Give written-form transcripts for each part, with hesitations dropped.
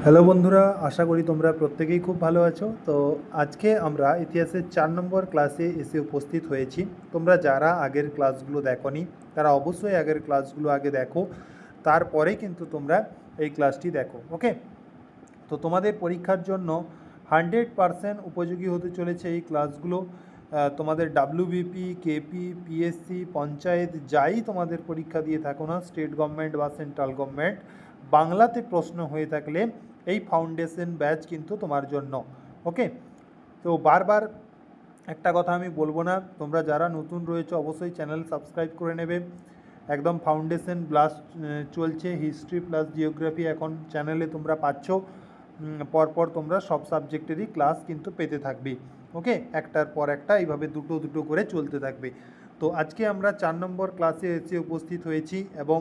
Hello বন্ধুরা, আশা করি তোমরা প্রত্যেকেই খুব ভালো আছো। তো আজকে আমরা ইতিহাসের 4 নম্বর ক্লাসে এসে উপস্থিত হয়েছি। তোমরা যারা আগের ক্লাসগুলো দেখোনি তারা অবশ্যই আগের ক্লাসগুলো আগে দেখো, তারপরে কিন্তু তোমরা এই ক্লাসটি দেখো। ওকে, তো তোমাদের পরীক্ষার জন্য 100% উপযোগী হতে চলেছে এই ক্লাসগুলো। তোমাদের ডাব্লিউবিপি, কেপি, পিএসসি, পঞ্চায়েত যাই তোমাদের পরীক্ষা দিয়ে থাকো না, স্টেট গভর্নমেন্ট বা সেন্ট্রাল গভর্নমেন্ট, বাংলাতে প্রশ্ন হয়ে থাকলে এই ফাউন্ডেশন ব্যাচ কিন্তু তোমার জন্য। ওকে, তো বারবার একটা কথা আমি বলবো না, তোমরা যারা নতুন রয়েছে অবশ্যই চ্যানেল সাবস্ক্রাইব করে নেবে। একদম ফাউন্ডেশন ব্লাস্ট চলছে, হিস্ট্রি প্লাস জিওগ্রাফি এখন চ্যানেলে তোমরা পাচ্ছ। পরপর তোমরা সব সাবজেক্টেরই ক্লাস কিন্তু পেতে থাকবে। ওকে, একটার পর একটা এইভাবে দুটো দুটো করে চলতে থাকবে। তো আজকে আমরা 4 নম্বর ক্লাসে এসে উপস্থিত হয়েছি এবং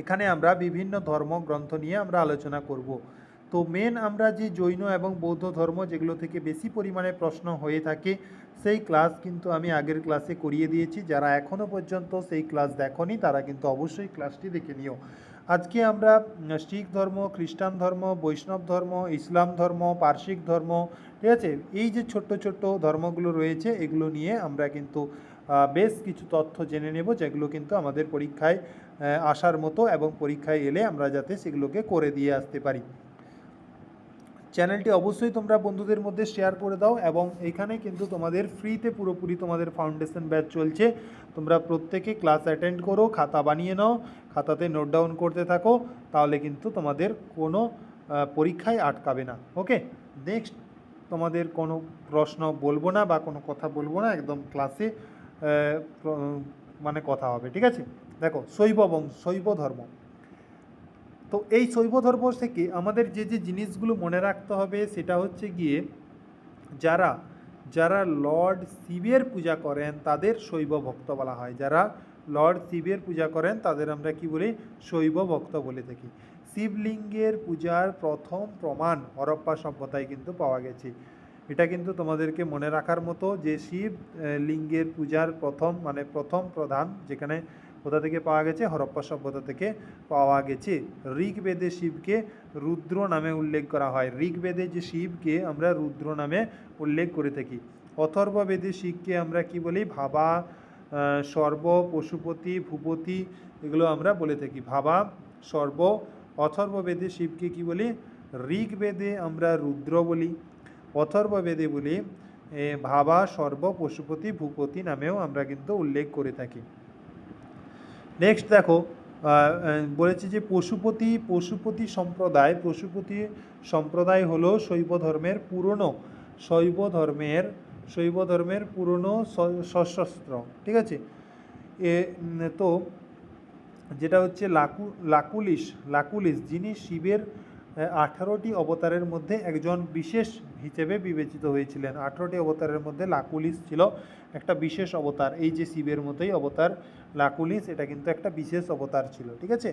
এখানে আমরা বিভিন্ন ধর্মগ্রন্থ নিয়ে আমরা আলোচনা করব। তো মেন আমরা যে জৈন এবং বৌদ্ধ ধর্ম যেগুলো থেকে বেশি পরিমাণে প্রশ্ন হয়ে থাকে সেই ক্লাস কিন্তু আমি আগের ক্লাসে করিয়ে দিয়েছি। যারা এখনও পর্যন্ত সেই ক্লাস দেখোনি তারা কিন্তু অবশ্যই ক্লাসটি দেখে নিও। আজকে আমরা শিখ ধর্ম, খ্রিস্টান ধর্ম, বৈষ্ণব ধর্ম, ইসলাম ধর্ম, পারসিক ধর্ম, ঠিক আছে, এই যে ছোট্ট ছোট্ট ধর্মগুলো রয়েছে এগুলো নিয়ে আমরা কিন্তু বেশ কিছু তথ্য জেনে নেব, যেগুলো কিন্তু আমাদের পরীক্ষায় আসার মতো এবং পরীক্ষায় এলে আমরা যাতে সেগুলোকে করে দিয়ে আসতে পারি। চ্যানেলটি অবশ্যই তোমরা বন্ধুদের মধ্যে শেয়ার করে দাও এবং এখানে কিন্তু তোমাদের ফ্রিতে পুরোপুরি তোমাদের ফাউন্ডেশন ব্যাচ চলছে। তোমরা প্রত্যেকে ক্লাস অ্যাটেন্ড করো, খাতা বানিয়ে নাও, খাতাতে নোট ডাউন করতে থাকো, তাহলে কিন্তু তোমাদের কোনো পরীক্ষায় আটকাবে না। ওকে, নেক্সট তোমাদের কোনো প্রশ্ন বলবো না বা কোনো কথা বলবো না, একদম ক্লাসে মানে কথা হবে, ঠিক আছে। দেখো, শৈব ধর্ম। তো এই শৈব ধর্ম থেকে আমাদের যে যে জিনিসগুলো মনে রাখতে হবে সেটা হচ্ছে গিয়ে যারা যারা লর্ড শিবের পূজা করেন তাদের শৈব ভক্ত বলা হয়। যারা লর্ড শিবের পূজা করেন তাদের আমরা কি বলি? শৈব ভক্ত বলে থাকি। শিবলিঙ্গের পূজার প্রথম প্রমাণ হরপ্পা সভ্যতায় কিন্তু পাওয়া গেছে। এটা কিন্তু তোমাদেরকে মনে রাখার মতো যে শিব লিঙ্গের পূজার প্রথম প্রধান যেখানে কোথা থেকে পাওয়া গেছে? হরপ্পা সভ্যতা থেকে পাওয়া গেছে। ঋগ্বেদে শিবকে রুদ্র নামে উল্লেখ করা হয়। ঋগ্বেদে যে শিবকে আমরা রুদ্র নামে উল্লেখ করে থাকি। অথর্ববেদে শিবকে আমরা কি বলি? ভাবা, সর্ব, পশুপতি, ভূপতি, এগুলো আমরা বলে থাকি। ভাবা, সর্ব। অথর্ববেদে শিবকে কি বলি? ঋগ্বেদে আমরা রুদ্র বলি, অথর্ববেদে বলি ভাবা, সর্ব, পশুপতি, ভূপতি নামেও আমরা কিন্তু উল্লেখ করে থাকি। নেক্সট দেখো, বলেছে যে পশুপতি সম্প্রদায় হলো শৈব ধর্মের পুরনো সশস্ত্র, ঠিক আছে। তো যেটা হচ্ছে লাকুলিস, যিনি শিবের 18টি অবতারের মধ্যে একজন বিশেষ হিসেবে বিবেচিত হয়েছিলেন। 18টি অবতারের মধ্যে লাকুলিস ছিল একটা বিশেষ অবতার। এই যে শিবের মতোই অবতার লাকুলিস, এটা কিন্তু একটা বিশেষ অবতার ছিল, ঠিক আছে।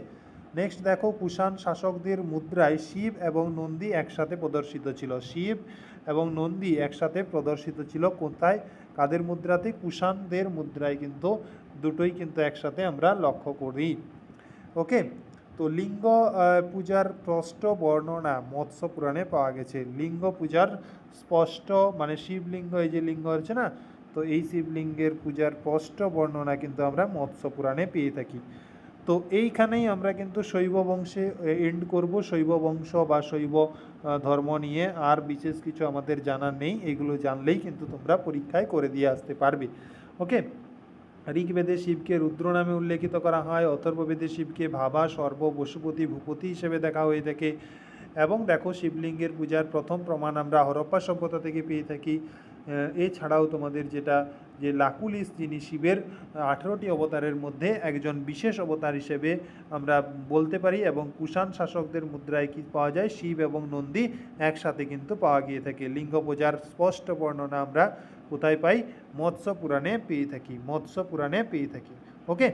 নেক্সট দেখো, কুষাণ শাসকদের মুদ্রায় শিব এবং নন্দী একসাথে প্রদর্শিত ছিল। শিব এবং নন্দী একসাথে প্রদর্শিত ছিল কোথায়? কাদের মুদ্রাতে? কুষাণদের মুদ্রায় কিন্তু দুটোই কিন্তু একসাথে আমরা লক্ষ্য করি। ওকে, তো লিঙ্গ পূজার স্পষ্ট বর্ণনা মৎস্য পুরাণে পাওয়া গেছে। লিঙ্গ পূজার স্পষ্ট শিবলিঙ্গ, এই যে লিঙ্গ আছে না, তো এই শিবলিঙ্গের পূজার স্পষ্ট বর্ণনা কিন্তু আমরা মৎস্য পুরাণে পেয়ে থাকি। তো এইখানেই আমরা কিন্তু শৈব বংশে এন্ড করব। শৈব বংশ বা শৈব ধর্ম নিয়ে আর বিশেষ কিছু আমাদের জানার নেই। এগুলো জানলেই কিন্তু তোমরা পরীক্ষায় করে দিয়ে আসতে পারবে। ওকে, ঋগ্বেদে শিবকে রুদ্র নামে উল্লেখিত করা হয়। অথর্ববেদে শিবকে ভাবা, সর্ব, পশুপতি, ভূপতি হিসেবে দেখা হয়ে থাকে। এবং দেখো, শিবলিঙ্গের পূজার প্রথম প্রমাণ আমরা হরপ্পা সভ্যতা থেকে পেয়ে থাকি। এছাড়াও তোমাদের যে লাকুলিস, যিনি শিবের 18টি অবতারের মধ্যে একজন বিশেষ অবতার হিসেবে আমরা বলতে পারি। এবং কুষাণ শাসকদের মুদ্রায় কি পাওয়া যায়? শিব এবং নন্দী একসাথে কিন্তু পাওয়া গিয়ে থাকে। লিঙ্গ পূজার স্পষ্ট বর্ণনা আমরা কোথায় পাই? মৎস্য পুরাণে পেয়ে থাকি। ওকে,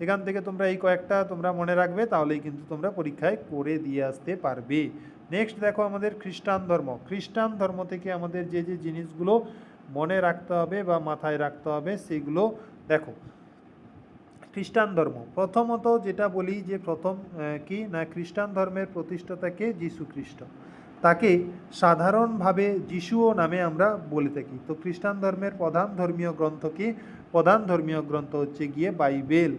এখান থেকে তোমরা এই কয়েকটা তোমরা মনে রাখবে, তাহলেই কিন্তু তোমরা পরীক্ষায় করে দিয়ে আসতে পারবে। নেক্সট দেখো, আমাদের খ্রিস্টান ধর্ম থেকে আমাদের যে যে জিনিসগুলো মনে রাখতে হবে বা মাথায় রাখতে হবে সেগুলো দেখো। খ্রিস্টান ধর্ম, প্রথমত যেটা বলি যে প্রথম কি না, খ্রিস্টান ধর্মের প্রতিষ্ঠাতাকে যীশু খ্রিস্ট, তাকে সাধারণভাবে যিশুও নামে আমরা বলে থাকি। তো খ্রিস্টান ধর্মের প্রধান ধর্মীয় গ্রন্থ কি? প্রধান ধর্মীয় গ্রন্থ হচ্ছে গিয়ে বাইবেল।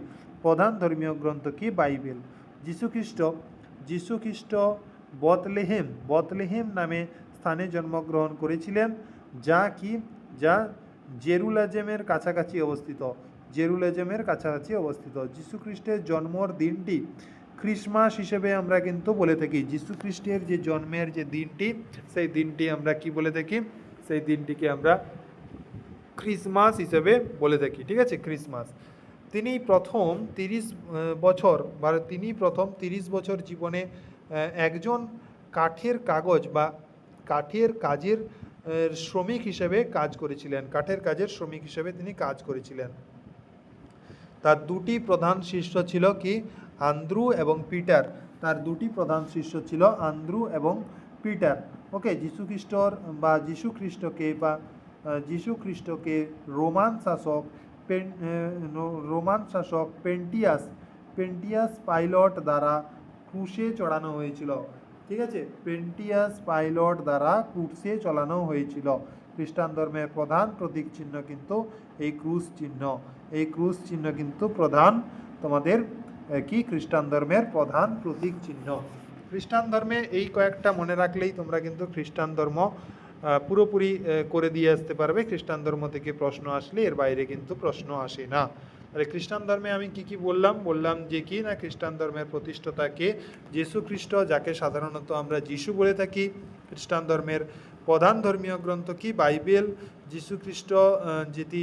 প্রধান ধর্মীয় গ্রন্থ কি? বাইবেল। যীশু খ্রিস্ট বতলেহেম নামে স্থানে জন্মগ্রহণ করেছিলেন, যা জেরুজালেমের কাছাকাছি অবস্থিত। যীশু খ্রিস্টের জন্মর দিনটি ক্রিসমাস হিসেবে আমরা কিন্তু বলে থাকি। যীশু খ্রিস্টের যে জন্মের যে দিনটি, সেই দিনটি আমরা কি বলে থাকি? সেই দিনটিকে আমরা ক্রিসমাস হিসেবে বলে থাকি। ঠিক আছে, ক্রিসমাস। তিনি প্রথম 30 বছর জীবনে একজন কাঠের কাজের শ্রমিক হিসেবে কাজ করেছিলেন। কাঠের কাজের শ্রমিক হিসেবে তিনি কাজ করেছিলেন। তার দুটি প্রধান শিষ্য ছিল কি? আন্দ্রু এবং পিটার। তার দুটি প্রধান শিষ্য ছিল আন্দ্রু এবং পিটার। ওকে, যীশু খ্রিস্টকে রোমান শাসক পেন্টিয়াস পাইলট দ্বারা ক্রুশে চড়ানো হয়েছিল। ঠিক আছে, পেন্টিয়াস পাইলট দ্বারা ক্রুশে চড়ানো হয়েছিল। খ্রিস্টান ধর্মের প্রধান প্রতীক চিহ্ন কিন্তু এই ক্রুশ চিহ্ন। এই ক্রুশ চিহ্ন কিন্তু প্রধান তোমাদের কি খ্রিস্টান ধর্মের প্রধান প্রতীক চিহ্ন। খ্রিস্টান ধর্মে এই কয়েকটা মনে রাখলেই তোমরা কিন্তু খ্রিস্টান ধর্ম পুরোপুরি করে দিয়ে আসতে পারবে। খ্রিস্টান ধর্ম থেকে প্রশ্ন আসলে এর বাইরে কিন্তু প্রশ্ন আসে না। তাহলে খ্রিস্টান ধর্মে আমি কি বললাম যে কি না, খ্রিস্টান ধর্মের প্রতিষ্ঠাতাকে যীশু খ্রিস্ট, যাকে সাধারণত আমরা যিশু বলে থাকি। খ্রিস্টান ধর্মের প্রধান ধর্মীয় গ্রন্থ কি? বাইবেল। যীশু খ্রিস্ট যেটি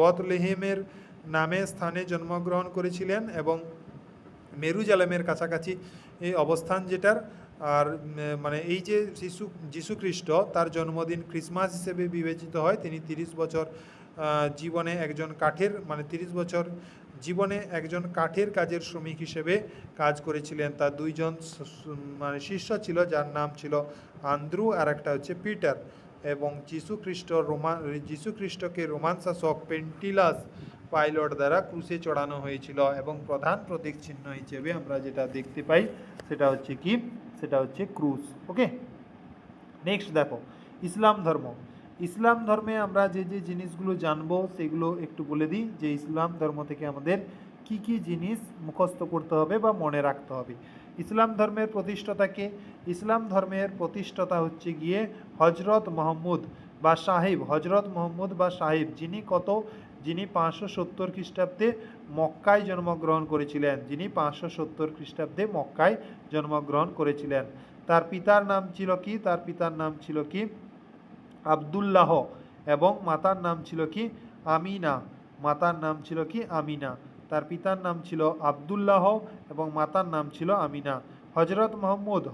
বতলেহেমের নামে স্থানে জন্মগ্রহণ করেছিলেন এবং জেরুজালেমের কাছাকাছি এই অবস্থান যেটার। আর মানে এই যে যীশু খ্রিস্ট, তার জন্মদিন ক্রিসমাস হিসেবে বিবেচিত হয়। তিনি 30 বছর জীবনে একজন কাঠের কাজের শ্রমিক হিসেবে কাজ করেছিলেন। তার দুইজন শিষ্য ছিল, যার নাম ছিল আন্দ্রু আর একটা হচ্ছে পিটার। এবং যীশু খ্রিস্টকে রোমান শাসক পেন্টিলাস পাইলট দ্বারা ক্রুশে চড়ানো হয়েছিল। এবং প্রধান প্রতীক চিহ্ন হিসেবে আমরা যেটা দেখতে পাই সেটা হচ্ছে কি? সেটা হচ্ছে ক্রুশ। ওকে, নেক্সট দেখো ইসলাম ধর্মে আমরা যে জিনিসগুলো জানবো সেগুলো একটু বলে দিই। যে ইসলাম ধর্ম থেকে আমাদের কি কি জিনিস মুখস্থ করতে হবে বা মনে রাখতে হবে। ইসলাম ধর্মের প্রতিষ্ঠাতাকে? ইসলাম ধর্মের প্রতিষ্ঠাতা হচ্ছে গিয়ে হজরত মোহাম্মদ বা সাহেব, যিনি 570 খ্রিস্টাব্দে মক্কায় জন্মগ্রহণ করেছিলেন। তার পিতার নাম ছিল কি? আব্দুল্লাহ এবং মাতার নাম ছিল কি? আমিনা। তার পিতার নাম ছিল আব্দুল্লাহ এবং মাতার নাম ছিল আমিনা। হজরত মোহাম্মদ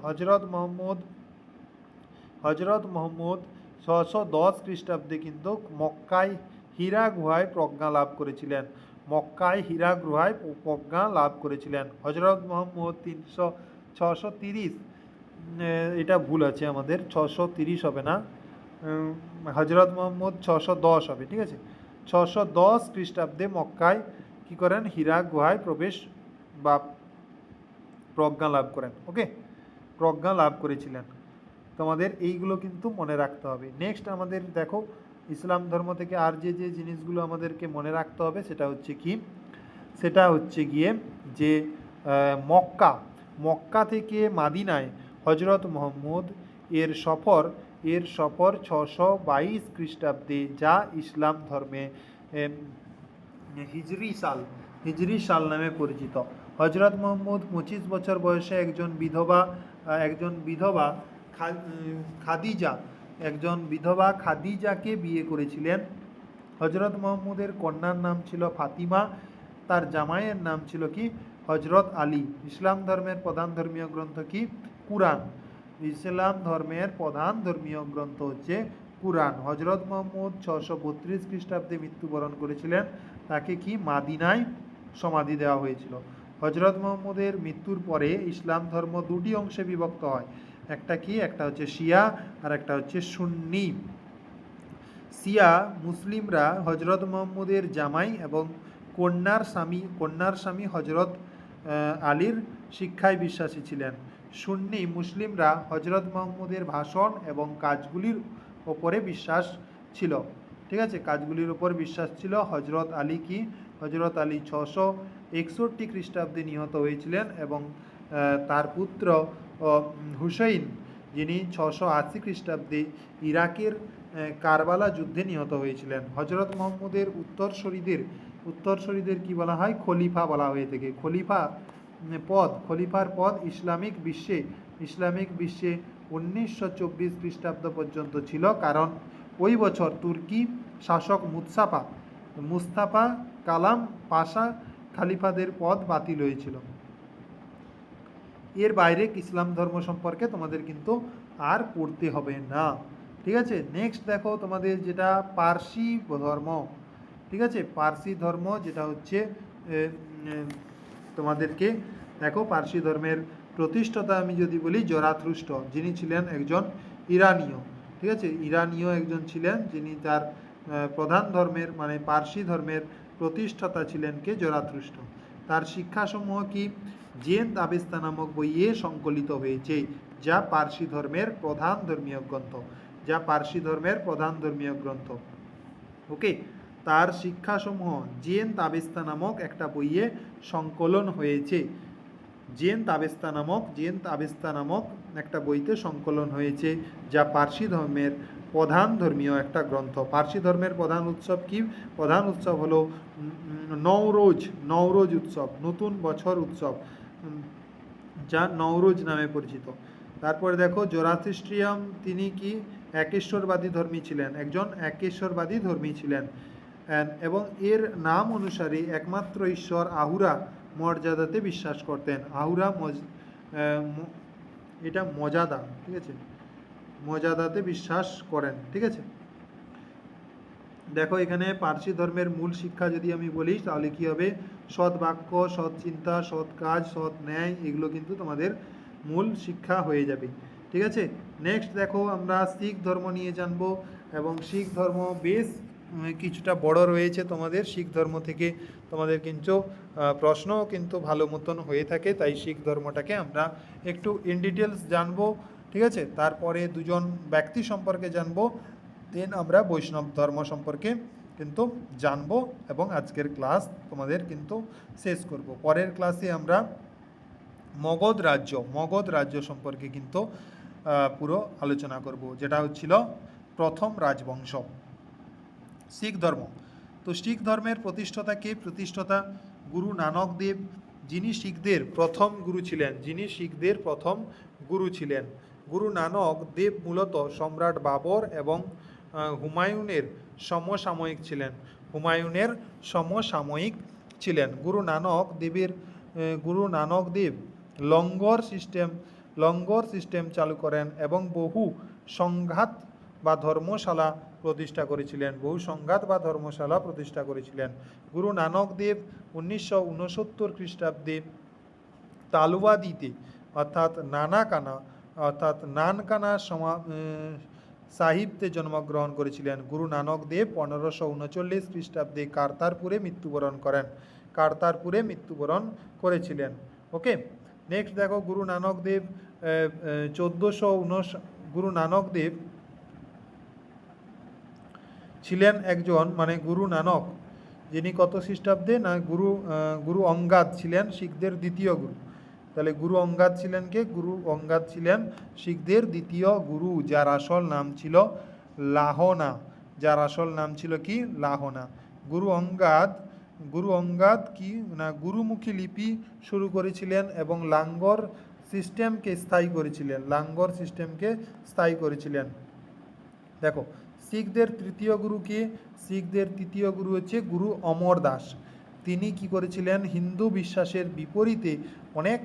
610 খ্রিস্টাব্দে কিন্তু মক্কায় হীরা গুহায় প্রজ্ঞা লাভ করেছিলেন। হজরত মোহাম্মদ 630, এটা ভুল আছে আমাদের, 630 হবে না, হজরত মোহাম্মদ 610 হবে। ঠিক আছে, 610 খ্রিস্টাব্দে মক্কায় কি করেন? হীরা গুহায় প্রবেশ বা প্রজ্ঞা লাভ করেন। ওকে, প্রজ্ঞা লাভ করেছিলেন। তোমাদের এইগুলো কিন্তু মনে রাখতে হবে। নেক্সট আমাদের দেখো, ইসলাম ধর্ম থেকে আর যে জিনিসগুলো আমাদেরকে মনে রাখতে হবে সেটা হচ্ছে গিয়ে যে মক্কা থেকে মাদিনায় হজরত মোহাম্মদ এর সফর 622 খ্রিস্টাব্দে, যা ইসলাম ধর্মে হিজরি সাল নামে পরিচিত। হজরত মোহাম্মদ 25 বছর বয়সে একজন বিধবা খাদিজাকে বিয়ে করেছিলেন। হজরত মোহাম্মদের কন্যার নাম ছিল ফাতিমা, তার জামাইয়ের নাম ছিল কি? হজরত আলী। ইসলাম ধর্মের প্রধান ধর্মীয় গ্রন্থ কি? কুরআন। ইসলাম ধর্মের প্রধান ধর্মীয় গ্রন্থ হচ্ছে কুরআন। হজরত মোহাম্মদ 632 খ্রিস্টাব্দে মৃত্যুবরণ করেছিলেন। তাকে কি? মাদিনায় সমাধি দেওয়া হয়েছিল। হজরত মোহাম্মদের মৃত্যুর পরে ইসলাম ধর্ম দুটি অংশে বিভক্ত হয়। একটা হচ্ছে শিয়া আর একটা হচ্ছে সুন্নি। শিয়া মুসলিমরা হজরত মোহাম্মদের জামাই এবং কন্যার স্বামী হজরত আলীর শিক্ষায় বিশ্বাসী ছিলেন। সুন্নি মুসলিমরা হজরত মোহাম্মদের ভাষণ এবং কাজগুলির ওপরে বিশ্বাস ছিল। ঠিক আছে, কাজগুলির ওপর বিশ্বাস ছিল। হজরত আলী 661 খ্রিস্টাব্দে নিহত হয়েছিলেন এবং তার পুত্র হুসেইন, যিনি 680 খ্রিস্টাব্দে ইরাকের কারবালা যুদ্ধে নিহত হয়েছিলেন। হজরত মোহাম্মদের উত্তরসূরিদের কি বলা হয়? খলিফা বলা হয়ে থাকে। খলিফার পদ ইসলামিক বিশ্বে 1924 খ্রিস্টাব্দ পর্যন্ত ছিল, কারণ ওই বছর তুর্কি শাসক মুস্তাফা কালাম পাশা খলিফাদের পদ বাতিল হয়েছিল। এর বাইরে ইসলাম ধর্ম সম্পর্কে তোমাদের কিন্তু আর পড়তে হবে না। ঠিক আছে, নেক্সট দেখো তোমাদের যেটা পার্সি ধর্ম। ঠিক আছে, পার্সি ধর্ম যেটা হচ্ছে তোমাদেরকে দেখো, পার্সি ধর্মের প্রতিষ্ঠাতা আমি যদি বলি জরাথুস্ট্র, যিনি ছিলেন একজন ইরানীয়। ঠিক আছে, ইরানীয় একজন ছিলেন, যিনি তার প্রধান ধর্মের মানে পার্সি ধর্মের প্রতিষ্ঠাতা ছিলেন কে? জরাথুস্ট্র। তার শিক্ষাসমূহ কি? জেন আবেস্তা নামক বইয়ে সংকলিত হয়েছে, যা পার্সি ধর্মের প্রধান ধর্মীয় গ্রন্থ। ওকে, তার শিক্ষাসমূহ জেন তাবেস্তা নামক একটা বইয়ে সংকলন হয়েছে। জেন তাবেস্তা নামক একটা বইতে সংকলন হয়েছে, যা পার্সি ধর্মের প্রধান ধর্মীয় একটা গ্রন্থ। পার্সি ধর্মের প্রধান উৎসব কি? প্রধান উৎসব হলো নওরোজ উৎসব, নতুন বছর উৎসব, যা নওরোজ নামে পরিচিত। তারপরে দেখো জোরাথ্রিস্ট্রিয়াম, তিনি কি একশ্বরবাদী ধর্মী ছিলেন এবং এর নাম অনুসারে একমাত্র ঈশ্বর আহুরা মর্যাদাতে বিশ্বাস করতেন। এটা মর্যাদা, ঠিক আছে, মর্যাদাতে বিশ্বাস করেন। ঠিক আছে, দেখো এখানে পার্সি ধর্মের মূল শিক্ষা যদি আমি বলি তাহলে কি হবে? সৎ বাক্য, সৎ চিন্তা, সৎ কাজ, সৎ ন্যায়, এগুলো কিন্তু তোমাদের মূল শিক্ষা হয়ে যাবে। ঠিক আছে, নেক্সট দেখো আমরা শিখ ধর্ম নিয়ে জানবো, এবং শিখ ধর্ম বেশ কিছুটা বড় রয়েছে। তোমাদের শিখ ধর্ম থেকে তোমাদের কিন্তু প্রশ্ন কিন্তু ভালো মতন হয়ে থাকে, তাই শিখ ধর্মটাকে আমরা একটু ইন ডিটেলস জানবো। ঠিক আছে, তারপরে দুজন ব্যক্তি সম্পর্কে জানবো, দেন আমরা বৈষ্ণব ধর্ম সম্পর্কে কিন্তু জানবো এবং আজকের ক্লাস তোমাদের কিন্তু শেষ করব। পরের ক্লাসে আমরা মগধ রাজ্য সম্পর্কে কিন্তু পুরো আলোচনা করব, যেটা হচ্ছিল প্রথম রাজবংশ। শিখ ধর্ম, তো শিখ ধর্মের প্রতিষ্ঠাতা গুরু নানক দেব, যিনি শিখদের প্রথম গুরু ছিলেন। গুরু নানক দেব মূলত সম্রাট বাবর এবং হুমায়ুনের সমসাময়িক ছিলেন। গুরু নানক দেব লঙ্গর সিস্টেম চালু করেন এবং বহু সংঘাত বা ধর্মশালা প্রতিষ্ঠা করেছিলেন। গুরু নানক দেব 1969 খ্রিস্টাব্দে তালুয়াদিতে অর্থাৎ নানকানা সাহিত্যে জন্মগ্রহণ করেছিলেন। গুরু নানক দেব 1539 খ্রিস্টাব্দে কারতারপুরে মৃত্যুবরণ করেছিলেন। ওকে, নেক্সট দেখো গুরু নানক দেব ছিলেন একজন গুরু নানক, যিনি কত খ্রিস্টাব্দে? না গুরু অঙ্গাদ ছিলেন শিখদের দ্বিতীয় গুরু। তাহলে গুরু অঙ্গাদ ছিলেন কে? গুরু অঙ্গাদ ছিলেন শিখদের দ্বিতীয় গুরু, যার আসল নাম ছিল লাহনা। গুরু অঙ্গাদ কি না গুরুমুখী লিপি শুরু করেছিলেন এবং লাঙ্গর সিস্টেমকে স্থায়ী করেছিলেন। দেখো শিখদের তৃতীয় গুরু কে? শিখদের তৃতীয় গুরু হচ্ছে গুরু অমরদাস। তিনি কি করেছিলেন? হিন্দু বিশ্বাসের বিপরীতে অনেক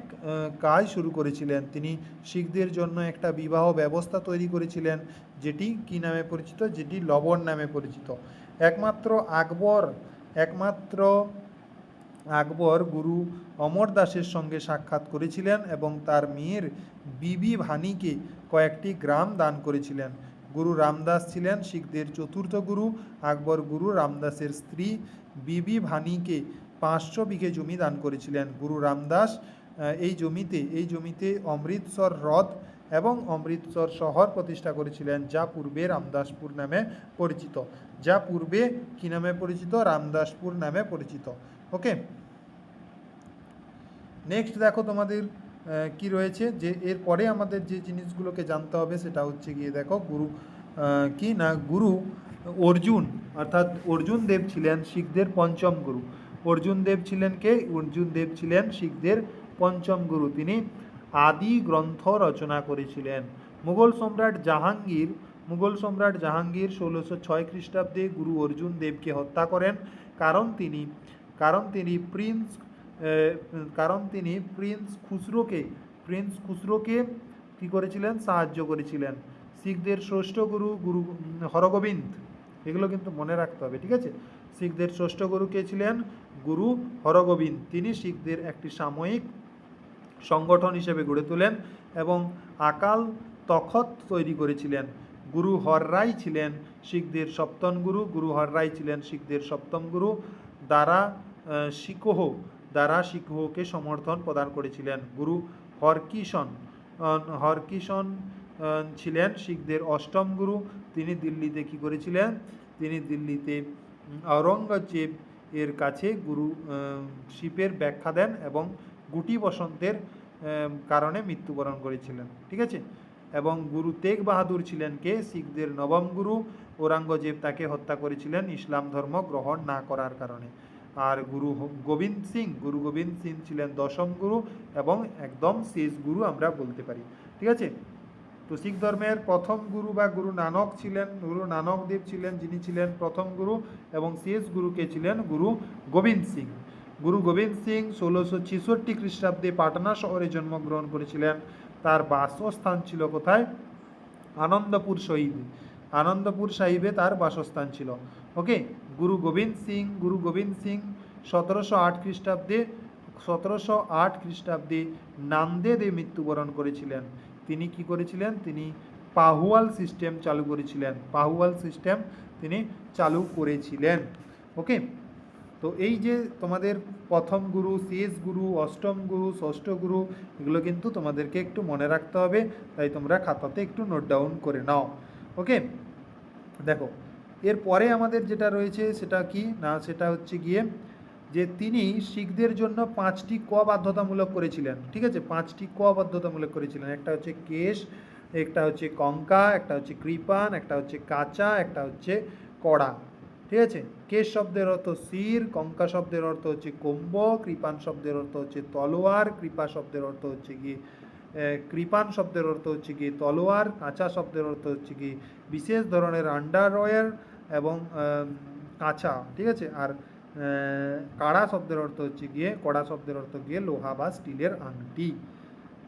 কাজ শুরু করেছিলেন। তিনি শিখদের জন্য একটা বিবাহ ব্যবস্থা তৈরি করেছিলেন, যেটি কি নামে পরিচিত? যেটি লবণ নামে পরিচিত। একমাত্র আকবর গুরু অমরদাসের সঙ্গে সাক্ষাৎ করেছিলেন এবং তার মেয়ের বিবি ভানিকে কয়েকটি গ্রাম দান করেছিলেন। গুরু রামদাস ছিলেন শিখদের চতুর্থ গুরু। আকবর গুরু রামদাসের স্ত্রী বিবি ভানিকে 500 বিঘে জমি দান করেছিলেন। গুরু রামদাস এই জমিতে অমৃতসর হ্রদ এবং অমৃতসর শহর প্রতিষ্ঠা করেছিলেন, যা পূর্বে রামদাসপুর নামে পরিচিত। যা পূর্বে কি নামে পরিচিত? রামদাসপুর নামে পরিচিত। ওকে, নেক্সট দেখো তোমাদের কি রয়েছে, যে এরপরে আমাদের যে জিনিসগুলোকে জানতে হবে সেটা হচ্ছে গিয়ে দেখো গুরু কি না গুরু অর্জুন, অর্থাৎ অর্জুন দেব ছিলেন শিখদের পঞ্চম গুরু। অর্জুন দেব ছিলেন কে? অর্জুন দেব ছিলেন শিখদের পঞ্চম গুরু। তিনি আদি গ্রন্থ রচনা করেছিলেন। মুঘল সম্রাট জাহাঙ্গীর 1606 খ্রিস্টাব্দে গুরু অর্জুন দেবকে হত্যা করেন, কারণ তিনি প্রিন্স খুসরোকে কী করেছিলেন? সাহায্য করেছিলেন। শিখদের ষষ্ঠ গুরু হরগোবিন্দ, এগুলো কিন্তু মনে রাখতে হবে, ঠিক আছে? শিখদের ষষ্ঠ গুরু কে ছিলেন? গুরু হরগোবিন্দ। তিনি শিখদের একটি সাময়িক সংগঠন হিসেবে গড়ে তোলেন এবং আকাল তখত তৈরি করেছিলেন। গুরু হররাই ছিলেন শিখদের সপ্তম গুরু। দ্বারা শিকোহকে সমর্থন প্রদান করেছিলেন। গুরু হরকিষণ ছিলেন শিখদের অষ্টম গুরু। তিনি দিল্লিতে কি করেছিলেন? তিনি দিল্লিতে আওরঙ্গজেব এর কাছে গুরু শিপের ব্যাখ্যা দেন এবং গুটি বসন্তের কারণে মৃত্যুবরণ করেছিলেন, ঠিক আছে? এবং গুরু তেগ বাহাদুর ছিলেন কে? শিখদের নবম গুরু। ঔরঙ্গজেব তাকে হত্যা করেছিলেন ইসলাম ধর্ম গ্রহণ না করার কারণে। আর গুরু গোবিন্দ সিং ছিলেন দশম গুরু এবং একদম শেষ গুরু আমরা বলতে পারি, ঠিক আছে? তো শিখ ধর্মের প্রথম গুরু বা গুরু নানক দেব ছিলেন, যিনি ছিলেন প্রথম গুরু, এবং শেষ গুরুকে ছিলেন গুরু গোবিন্দ সিং। গুরু গোবিন্দ সিং 1666 খ্রিস্টাব্দে পাটনা শহরে জন্মগ্রহণ করেছিলেন। তার বাসস্থান ছিল কোথায়? আনন্দপুর সাহিবে তার বাসস্থান ছিল। ওকে, গুরু গোবিন্দ সিং 1708 খ্রিস্টাব্দে নান্দেদে মৃত্যুবরণ করেছিলেন। তিনি কি করেছিলেন? তিনি পাহুয়াল সিস্টেম চালু করেছিলেন। ওকে, তো এই যে তোমাদের প্রথম গুরু, শেষ গুরু, অষ্টম গুরু, ষষ্ঠ গুরু, এগুলো কিন্তু তোমাদেরকে একটু মনে রাখতে হবে, তাই তোমরা খাতাতে একটু নোট ডাউন করে নাও। ওকে, দেখো এরপরে আমাদের যেটা রয়েছে সেটা কি না, সেটা হচ্ছে গিয়ে যে তিনি শিখদের জন্য 5টি ক বাধ্যতামূলক করেছিলেন, ঠিক আছে? 5টি ক বাধ্যতামূলক করেছিলেন। একটা হচ্ছে কেশ, একটা হচ্ছে কঙ্কা, একটা হচ্ছে কৃপান, একটা হচ্ছে কাঁচা, একটা হচ্ছে কড়া, ঠিক আছে? কেশ শব্দের অর্থ শির, কঙ্কা শব্দের অর্থ হচ্ছে কম্ব, কৃপান শব্দের অর্থ হচ্ছে তলোয়ার, কৃপান শব্দের অর্থ হচ্ছে কি তলোয়ার, কাঁচা শব্দের অর্থ হচ্ছে কি বিশেষ ধরনের আন্ডারওয়্যার এবং কাঁচা, ঠিক আছে? আর কড়া শব্দের অর্থ হচ্ছে গিয়ে লোহা বা স্টিলের আংটি।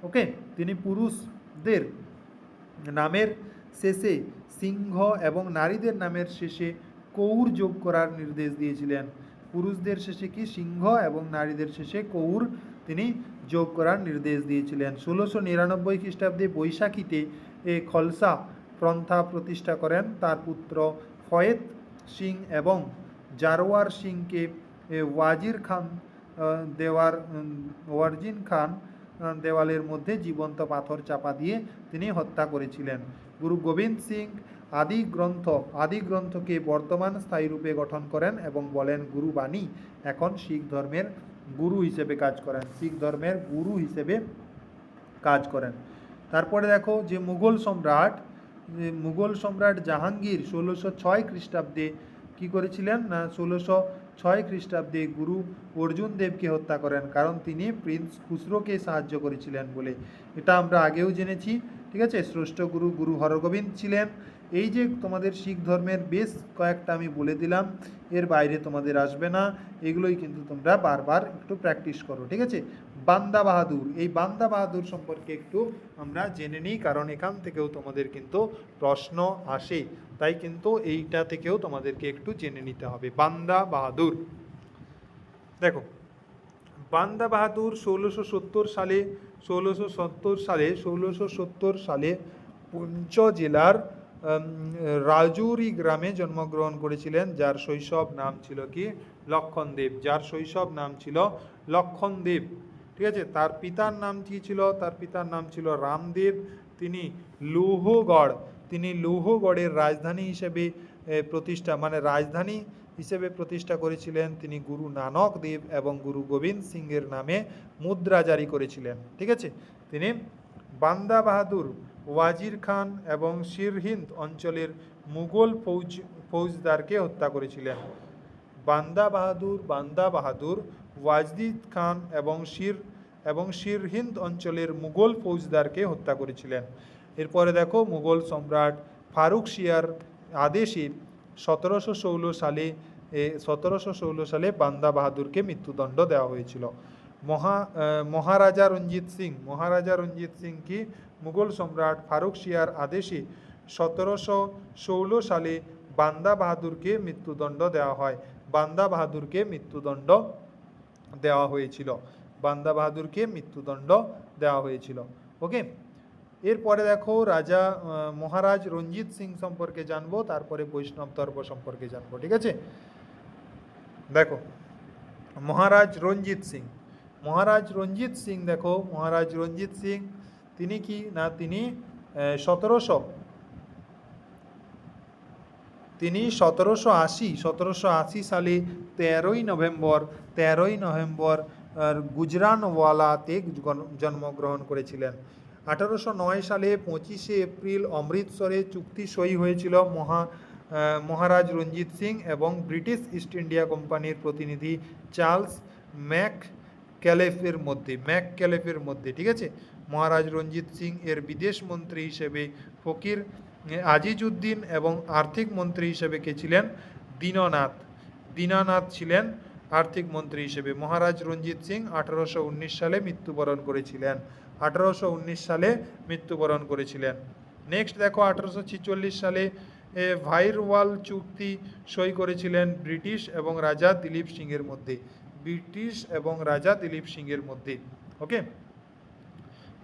ওকে, তিনি পুরুষদের নামের শেষে সিংহ এবং নারীদের নামের শেষে কৌর যোগ করার নির্দেশ দিয়েছিলেন। পুরুষদের শেষে কি সিংহ এবং নারীদের শেষে কৌর তিনি যোগ করার নির্দেশ দিয়েছিলেন। 1699 খ্রিস্টাব্দে বৈশাখীতে খলসা পন্থা প্রতিষ্ঠা করেন। তার পুত্র ফয়েত সিং এবং জারওয়ার সিংকে ওয়াজির খান দেওয়ালের মধ্যে জীবন্ত পাথর চাপা দিয়ে তিনি হত্যা করেছিলেন। গুরু গোবিন্দ সিং আদি গ্রন্থকে বর্তমান স্থায়ী রূপে গঠন করেন এবং বলেন গুরু বাণী এখন শিখ ধর্মের গুরু হিসেবে কাজ করেন। তারপরে দেখো যে মুঘল সম্রাট জাহাঙ্গীর 1606 খ্রিস্টাব্দে কি করেছিলেন না, 1606 খ্রিস্টাব্দে গুরু অর্জুন দেবকে হত্যা করেন, কারণ তিনি প্রিন্স খুসরোকে সাহায্য করেছিলেন বলে। এটা আমরা আগেও জেনেছি, ঠিক আছে? ষষ্ঠ গুরু হরগোবিন্দ ছিলেন। এই যে তোমাদের শিখ ধর্মের বেশ কয়েকটা আমি বলে দিলাম, এর বাইরে তোমাদের আসবে না, এগুলোই কিন্তু তোমরা বারবার একটু প্র্যাকটিস করো, ঠিক আছে? বান্দা বাহাদুর সম্পর্কে একটু আমরা জেনে নিই, কারণ এখান থেকেও তোমাদের কিন্তু প্রশ্ন আসে, তাই কিন্তু এইটা থেকেও তোমাদেরকে একটু জেনে নিতে হবে। বান্দা বাহাদুর, দেখো বান্দা বাহাদুর 1670 সালে পুঞ্চ জেলার রাজৌরি গ্রামে জন্মগ্রহণ করেছিলেন, যার শৈশব নাম ছিল কি লক্ষণদেব, যার শৈশব নাম ছিল লক্ষণদেব। ঠিক আছে, তার পিতার নাম কি ছিল? তার পিতার নাম ছিল রামদেব। তিনি লৌহগড়, তিনি লৌহগড়ের রাজধানী হিসেবে প্রতিষ্ঠা মানে রাজধানী হিসেবে প্রতিষ্ঠা করেছিলেন। তিনি গুরু নানক দেব এবং গুরু গোবিন্দ সিংয়ের নামে মুদ্রা জারি করেছিলেন। ঠিক আছে, তিনি বান্দা বাহাদুর, ওয়াজির খান এবং সিরহিন্দ অঞ্চলের মুঘল ফৌজদারকে হত্যা করেছিলেন। বান্দা বাহাদুর, ওয়াজিদ খান এবং সিরহিন্দ অঞ্চলের মুঘল ফৌজদারকে হত্যা করেছিলেন। এরপরে দেখো, মুঘল সম্রাট ফারুক শিয়ার আদেশে 1716 সালে বান্দা বাহাদুরকে মৃত্যুদণ্ড দেওয়া হয়েছিল। মহারাজা রঞ্জিত সিং কি মুঘল সম্রাট ফারুক শিয়ার আদেশে 1716 সালে বান্দা বাহাদুরকে মৃত্যুদণ্ড দেওয়া হয়। বান্দা বাহাদুরকে মৃত্যুদণ্ড দেওয়া হয়েছিল। বান্দা বাহাদুরকে মৃত্যুদণ্ড দেওয়া হয়েছিল। ওকে, এরপরে দেখো মহারাজ রঞ্জিত সিং সম্পর্কে জানবো, তারপরে বৈষ্ণব ধর্ম সম্পর্কে জানবো। ঠিক আছে, দেখো মহারাজ রঞ্জিত সিং দেখো, মহারাজ রঞ্জিত সিং তিনি কি না, তিনি 1780 সালে 13ই নভেম্বর গুজরানওয়ালাতে জন্মগ্রহণ করেছিলেন। 1809 সালে 25শে এপ্রিল অমৃতসরে চুক্তি সই হয়েছিল মহারাজ রঞ্জিত সিং এবং ব্রিটিশ ইস্ট ইন্ডিয়া কোম্পানির প্রতিনিধি চার্লস ম্যাকক্যালেফের মধ্যে। ঠিক আছে, মহারাজ রঞ্জিত সিং এর বিদেশ মন্ত্রী হিসেবে ফকির আজিজউদ্দিন এবং আর্থিক মন্ত্রী হিসেবে কে ছিলেন? দীনানাথ ছিলেন আর্থিক মন্ত্রী হিসেবে। মহারাজ রঞ্জিত সিং 1819 সালে মৃত্যুবরণ করেছিলেন। নেক্সট দেখো, 1846 সালে ভাইরওয়াল চুক্তি সই করেছিলেন ব্রিটিশ এবং রাজা দিলীপ সিংয়ের মধ্যে। ওকে,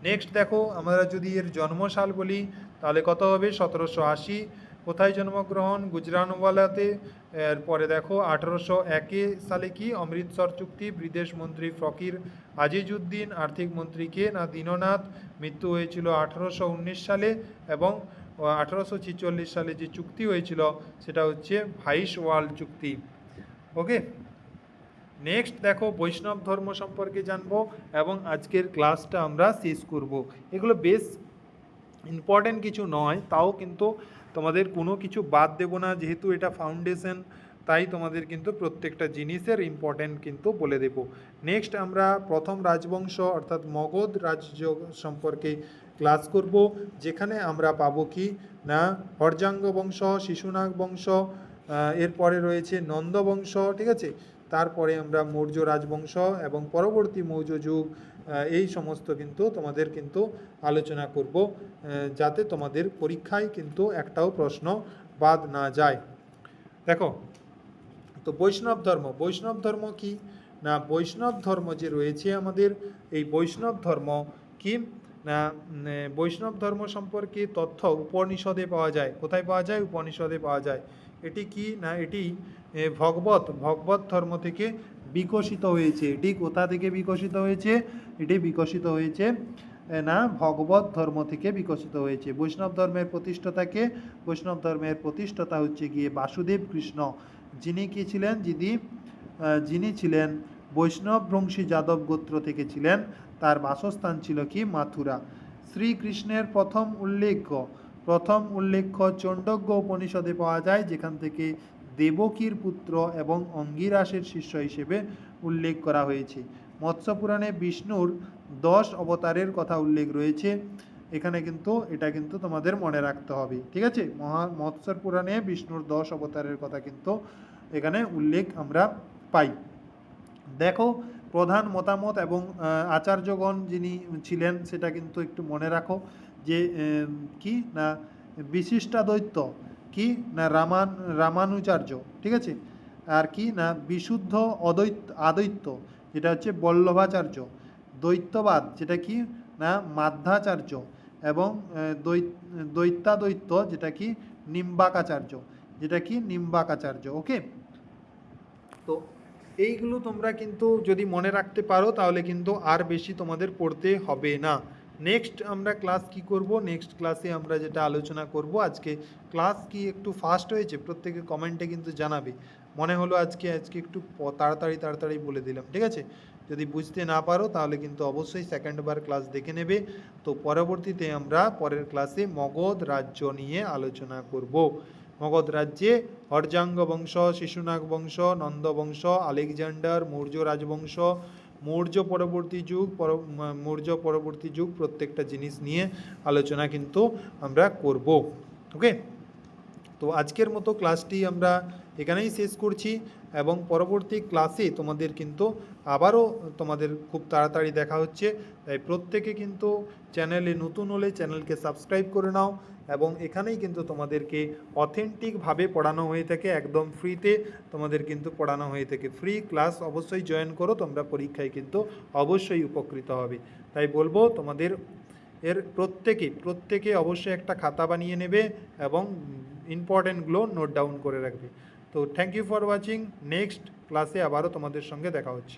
নেক্সট দেখো, আমরা যদি এর জন্মসাল বলি তাহলে কত হবে? 1780। কোথায় জন্মগ্রহণ? গুজরানওয়ালাতে। এরপরে দেখো 1801 সালে কি অমৃতসর চুক্তি, বিদেশ মন্ত্রী ফকির আজিজউদ্দিন, আর্থিক মন্ত্রী কে না দীননাথ। মৃত্যু হয়েছিল 1819 সালে এবং 1846 সালে যে চুক্তি হয়েছিল সেটা হচ্ছে ভাইসওয়াল চুক্তি। ওকে, নেক্সট দেখো, বৈষ্ণব ধর্ম সম্পর্কে জানবো এবং আজকের ক্লাসটা আমরা শেষ করব। এগুলো বেশ ইম্পর্টেন্ট কিছু নয়, তাও কিন্তু তোমাদের কোনো কিছু বাদ দেব না, যেহেতু এটা ফাউন্ডেশন, তাই তোমাদের কিন্তু প্রত্যেকটা জিনিসের ইম্পর্টেন্ট কিন্তু বলে দেব। নেক্সট আমরা প্রথম রাজবংশ অর্থাৎ মগধ রাজ্য সম্পর্কে ক্লাস করব, যেখানে আমরা পাবো কি না হর্যাঙ্গ বংশ, শিশুনাগ বংশ, এরপরে রয়েছে নন্দ বংশ। ঠিক আছে, তারপরে আমরা মৌর্য রাজবংশ এবং পরবর্তী মৌর্য যুগ, এই সমস্ত কিন্তু তোমাদের কিন্তু আলোচনা করব, যাতে তোমাদের পরীক্ষায় কিন্তু একটাও প্রশ্ন বাদ না যায়। দেখো, তো বৈষ্ণব ধর্ম কি না, বৈষ্ণব ধর্ম যে রয়েছে আমাদের, এই বৈষ্ণব ধর্ম কি না, বৈষ্ণব ধর্ম সম্পর্কে তথ্য উপনিষদে পাওয়া যায়। কোথায় পাওয়া যায়? উপনিষদে পাওয়া যায়। এটি কি না, এটি ভগবত ধর্ম থেকে বিকশিত হয়েছে। এটি কোথা থেকে বিকশিত হয়েছে? এটি বিকশিত হয়েছে না ভগবত ধর্ম থেকে বিকশিত হয়েছে। বৈষ্ণব ধর্মের প্রতিষ্ঠাতাকে? বৈষ্ণব ধর্মের প্রতিষ্ঠাতা হচ্ছে গিয়ে বাসুদেব কৃষ্ণ, যিনি কি ছিলেন? যিনি ছিলেন বৈষ্ণব বংশী যাদব গোত্র থেকে ছিলেন। তার বাসস্থান ছিল কি মাথুরা। শ্রীকৃষ্ণের প্রথম উল্লেখ্য চণ্ডজ্ঞ উপনিষদে পাওয়া যায়, যেখান থেকে দেবকীর পুত্র এবং অঙ্গিরাসের শিষ্য হিসেবে উল্লেখ করা হয়েছে। মৎস্য পুরাণে বিষ্ণুর 10 অবতারের কথা উল্লেখ রয়েছে। এখানে কিন্তু এটা কিন্তু তোমাদের মনে রাখতে হবে। ঠিক আছে, মৎস্য পুরাণে বিষ্ণুর 10 অবতারের কথা কিন্তু এখানে উল্লেখ আমরা পাই। দেখো, প্রধান মতামত এবং আচার্যগণ যিনি ছিলেন সেটা কিন্তু একটু মনে রাখো, যে কি না বিশিষ্টাদ্বৈত, কি না রামানুচার্য। ঠিক আছে, আর কি না বিশুদ্ধ আদ্বৈত, যেটা হচ্ছে বল্লভাচার্য। দ্বৈতবাদ, যেটা কি না মাধ্যাচার্য, এবং দৈত্যাদৈত্য যেটা কি নিম্বাকাচার্য। ওকে, তো এইগুলো তোমরা কিন্তু যদি মনে রাখতে পারো তাহলে কিন্তু আর বেশি তোমাদের পড়তে হবে না। নেক্সট আমরা ক্লাস কি করব, নেক্সট ক্লাসে আমরা যেটা আলোচনা করব, আজকে ক্লাস কি একটু ফাস্ট হয়েছে প্রত্যেকে কমেন্টে কিন্তু জানাবে, মনে হলো আজকে একটু তাড়াতাড়ি বলে দিলাম, ঠিক আছে। যদি বুঝতে না পারো তাহলে কিন্তু অবশ্যই সেকেন্ড বার ক্লাস দেখে নেবে। তো পরবর্তীতে আমরা পরের ক্লাসে মগধ রাজ্য নিয়ে আলোচনা করব। মগধ রাজ্যে হর্যাঙ্গ বংশ, শিশুনাগ বংশ, নন্দ বংশ, আলেকজান্ডার, মৌর্য রাজবংশ, মৌর্য পরবর্তী যুগ প্রত্যেকটা জিনিস নিয়ে আলোচনা কিন্তু আমরা করব। ওকে, তো আজকের মতো ক্লাসটি আমরা এখানেই শেষ করছি এবং পরবর্তী ক্লাসে তোমাদের কিন্তু আবারও তোমাদের খুব তাড়াতাড়ি দেখা হচ্ছে। তাই প্রত্যেকে কিন্তু চ্যানেলে নতুন হলে চ্যানেলকে সাবস্ক্রাইব করে নাও এবং এখানেই কিন্তু তোমাদেরকে অথেন্টিকভাবে পড়ানো হয়ে থাকে, একদম ফ্রিতে তোমাদের কিন্তু পড়ানো হয়ে থাকে। ফ্রি ক্লাস অবশ্যই জয়েন করো, তোমরা পরীক্ষায় কিন্তু অবশ্যই উপকৃত হবে। তাই বলবো তোমাদের প্রত্যেকে অবশ্যই একটা খাতা বানিয়ে নেবে এবং ইম্পর্টেন্টগুলো নোট ডাউন করে রাখবে। তো thank you for watching. Next ক্লাসে আবারও তোমাদের সঙ্গে দেখা হচ্ছে।